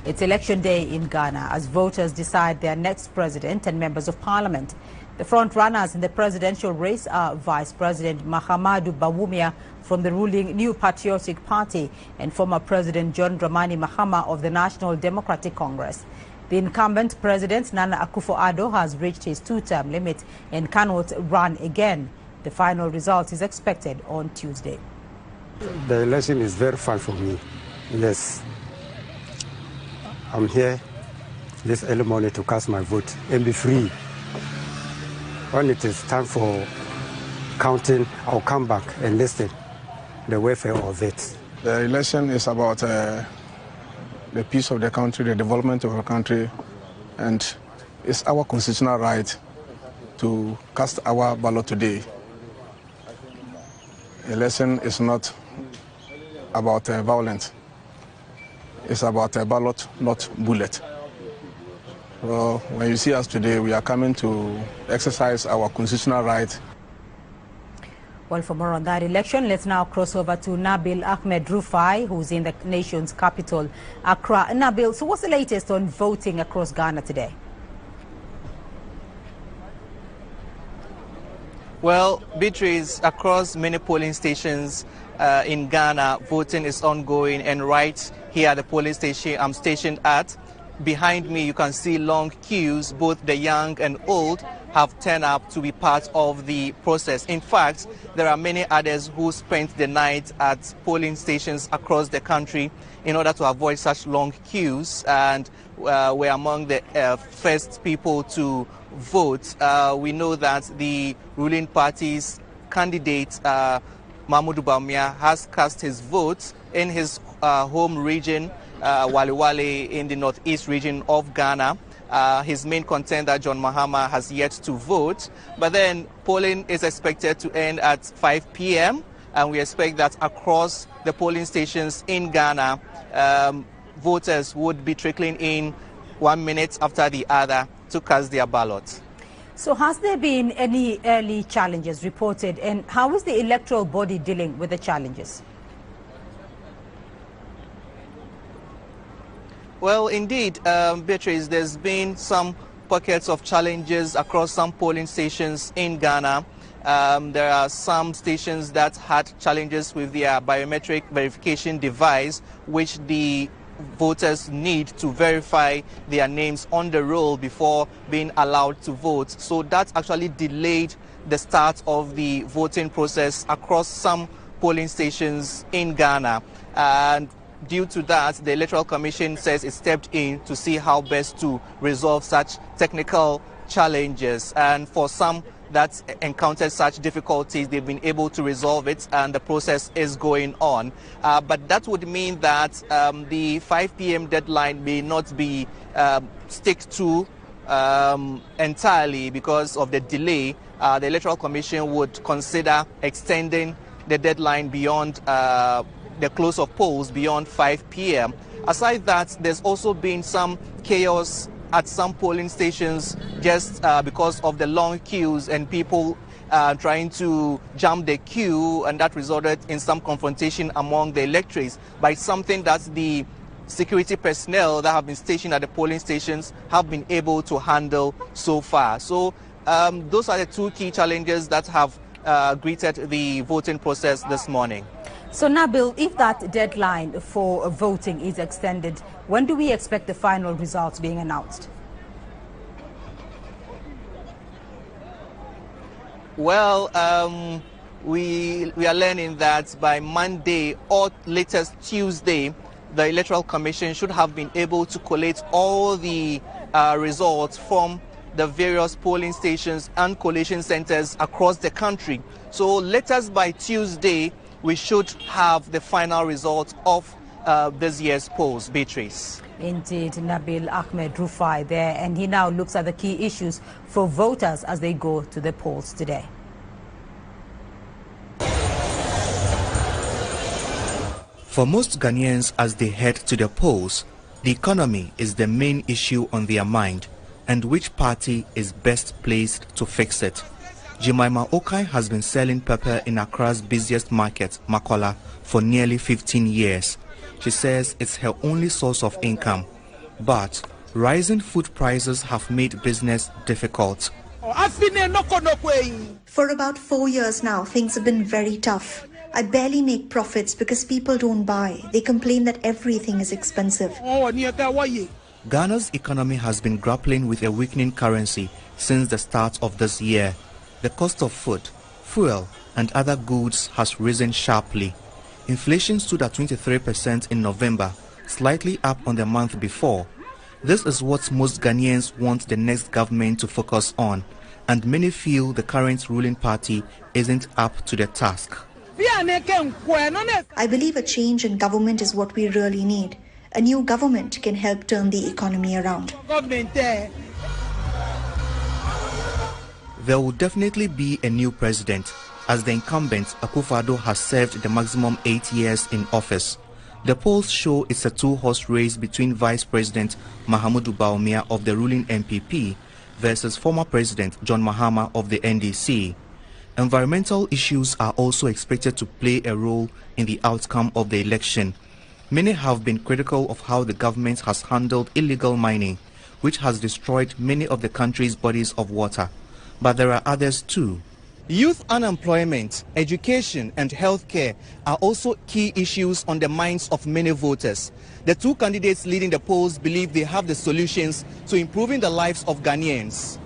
It's election day in Ghana as voters decide their next president and members of parliament. The front runners in the presidential race are Vice President Mahamudu Bawumia from the ruling New Patriotic Party and former President John Dramani Mahama of the National Democratic Congress. The incumbent President Nana Akufo-Addo has reached his two-term limit and cannot run again. The final result is expected on Tuesday. The election is very fun for me. Yes. I'm here this early morning to cast my vote and be free. When it is time for counting, I'll come back and listen the welfare of it. The election is about the peace of the country, the development of our country, and it's our constitutional right to cast our ballot today. Election is not about violence. It's about a ballot, not bullet. Well, when you see us today, we are coming to exercise our constitutional right. Well, for more on that election, let's now cross over to Nabil Ahmed Rufai, who's in the nation's capital, Accra. Nabil, so what's the latest on voting across Ghana today? Well, Beatrice, across many polling stations in Ghana, voting is ongoing, and right here at the polling station I'm stationed at, behind me you can see long queues. Both the young and old have turned up to be part of the process. In fact, there are many others who spent the night at polling stations across the country in order to avoid such long queues, and were among the first people to vote. We know that the ruling party's candidate, Mahamudu Bawumia, has cast his vote in his home region, Wale Wale, in the northeast region of Ghana. His main contender, John Mahama, has yet to vote. But then polling is expected to end at 5 p.m. and we expect that across the polling stations in Ghana, voters would be trickling in 1 minute after the other to cast their ballot. So has there been any early challenges reported, and how is the electoral body dealing with the challenges? Well, indeed, Beatrice, there's been some pockets of challenges across some polling stations in Ghana. There are some stations that had challenges with their biometric verification device, which the voters need to verify their names on the roll before being allowed to vote. So that actually delayed the start of the voting process across some polling stations in Ghana. And due to that, the Electoral Commission says it stepped in to see how best to resolve such technical challenges. And for some that encountered such difficulties, they've been able to resolve it, and the process is going on. But that would mean that the 5 p.m. deadline may not be stick to entirely because of the delay. The Electoral Commission would consider extending the deadline beyond the close of polls beyond 5 p.m. Aside that, there's also been some chaos at some polling stations just because of the long queues and people trying to jump the queue, and that resulted in some confrontation among the electors. But it's something that the security personnel that have been stationed at the polling stations have been able to handle so far. So those are the two key challenges that have greeted the voting process this morning. So Nabil, if that deadline for voting is extended, when do we expect the final results being announced? Well, we are learning that by Monday or latest Tuesday, the Electoral Commission should have been able to collate all the results from the various polling stations and collation centers across the country. So latest by Tuesday, we should have the final result of this year's polls, Beatrice. Indeed, Nabil Ahmed Rufai there, and he now looks at the key issues for voters as they go to the polls today. For most Ghanaians as they head to the polls, the economy is the main issue on their mind, and which party is best placed to fix it. Jemima Okai has been selling pepper in Accra's busiest market, Makola, for nearly 15 years. She says it's her only source of income, But rising food prices have made business difficult. For about 4 years now, things have been very tough. I barely make profits because people don't buy. They complain that everything is expensive. Ghana's economy has been grappling with a weakening currency since the start of this year. The cost of food, fuel, and other goods has risen sharply. Inflation stood at 23% in November, slightly up on the month before. This is what most Ghanaians want the next government to focus on, and many feel the current ruling party isn't up to the task. I believe a change in government is what we really need. A new government can help turn the economy around. There will definitely be a new president, as the incumbent Akufo-Addo has served the maximum 8 years in office. The polls show it's a two-horse race between Vice President Mahamudu Bawumia of the ruling MPP versus former President John Mahama of the NDC. Environmental issues are also expected to play a role in the outcome of the election. Many have been critical of how the government has handled illegal mining, which has destroyed many of the country's bodies of water. But there are others too. Youth unemployment, education and healthcare are also key issues on the minds of many voters. The two candidates leading the polls believe they have the solutions to improving the lives of Ghanaians.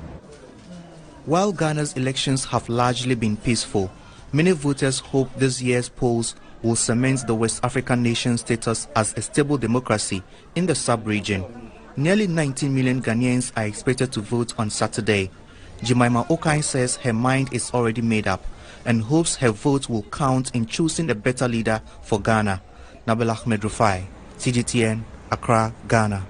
While Ghana's elections have largely been peaceful, many voters hope this year's polls will cement the West African nation's status as a stable democracy in the sub-region. Nearly 19 million Ghanaians are expected to vote on Saturday. Jemima Okai says her mind is already made up and hopes her vote will count in choosing a better leader for Ghana. Nabil Ahmed Rufai, CGTN, Accra, Ghana.